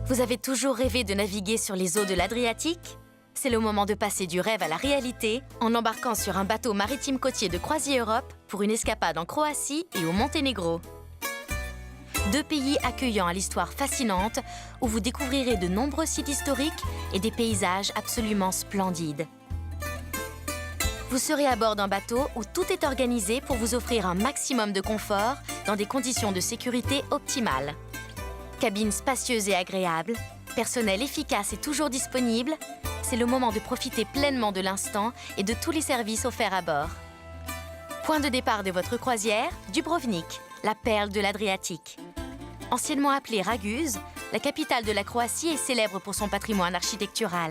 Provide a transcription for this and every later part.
Vous avez toujours rêvé de naviguer sur les eaux de l'Adriatique? C'est le moment de passer du rêve à la réalité en embarquant sur un bateau maritime côtier de CroisiEurope pour une escapade en Croatie et au Monténégro. Deux pays accueillants à l'histoire fascinante où vous découvrirez de nombreux sites historiques et des paysages absolument splendides. Vous serez à bord d'un bateau où tout est organisé pour vous offrir un maximum de confort dans des conditions de sécurité optimales. Cabine spacieuse et agréable, personnel efficace et toujours disponible, c'est le moment de profiter pleinement de l'instant et de tous les services offerts à bord. Point de départ de votre croisière, Dubrovnik, la perle de l'Adriatique. Anciennement appelée Raguse, la capitale de la Croatie est célèbre pour son patrimoine architectural.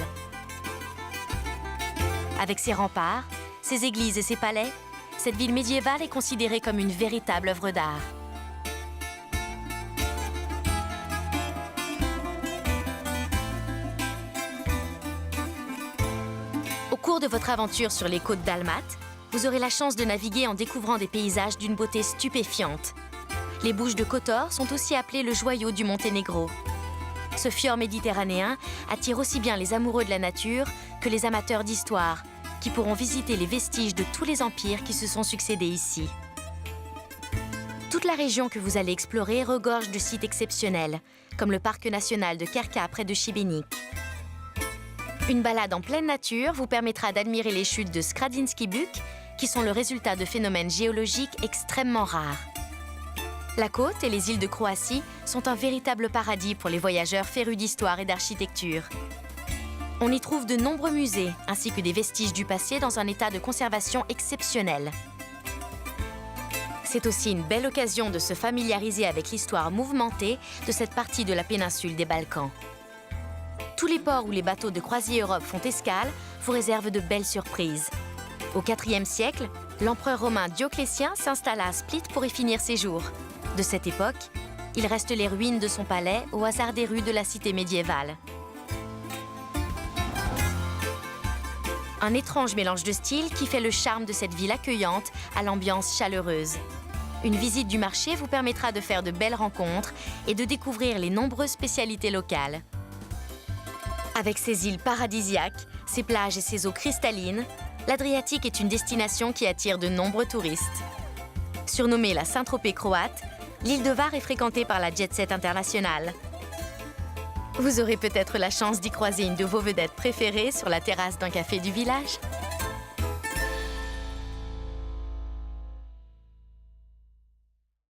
Avec ses remparts, ses églises et ses palais, cette ville médiévale est considérée comme une véritable œuvre d'art. Au cours de votre aventure sur les côtes dalmates, vous aurez la chance de naviguer en découvrant des paysages d'une beauté stupéfiante. Les Bouches de Kotor sont aussi appelées le joyau du Monténégro. Ce fjord méditerranéen attire aussi bien les amoureux de la nature que les amateurs d'histoire, qui pourront visiter les vestiges de tous les empires qui se sont succédés ici. Toute la région que vous allez explorer regorge de sites exceptionnels, comme le parc national de Krka près de Šibenik. Une balade en pleine nature vous permettra d'admirer les chutes de Skradinski Buk, qui sont le résultat de phénomènes géologiques extrêmement rares. La côte et les îles de Croatie sont un véritable paradis pour les voyageurs férus d'histoire et d'architecture. On y trouve de nombreux musées, ainsi que des vestiges du passé dans un état de conservation exceptionnel. C'est aussi une belle occasion de se familiariser avec l'histoire mouvementée de cette partie de la péninsule des Balkans. Tous les ports où les bateaux de CroisiEurope font escale vous réservent de belles surprises. Au IVe siècle, l'empereur romain Dioclétien s'installa à Split pour y finir ses jours. De cette époque, il reste les ruines de son palais au hasard des rues de la cité médiévale. Un étrange mélange de styles qui fait le charme de cette ville accueillante à l'ambiance chaleureuse. Une visite du marché vous permettra de faire de belles rencontres et de découvrir les nombreuses spécialités locales. Avec ses îles paradisiaques, ses plages et ses eaux cristallines, l'Adriatique est une destination qui attire de nombreux touristes. Surnommée la Saint-Tropez croate, l'île de Hvar est fréquentée par la jet-set internationale. Vous aurez peut-être la chance d'y croiser une de vos vedettes préférées sur la terrasse d'un café du village.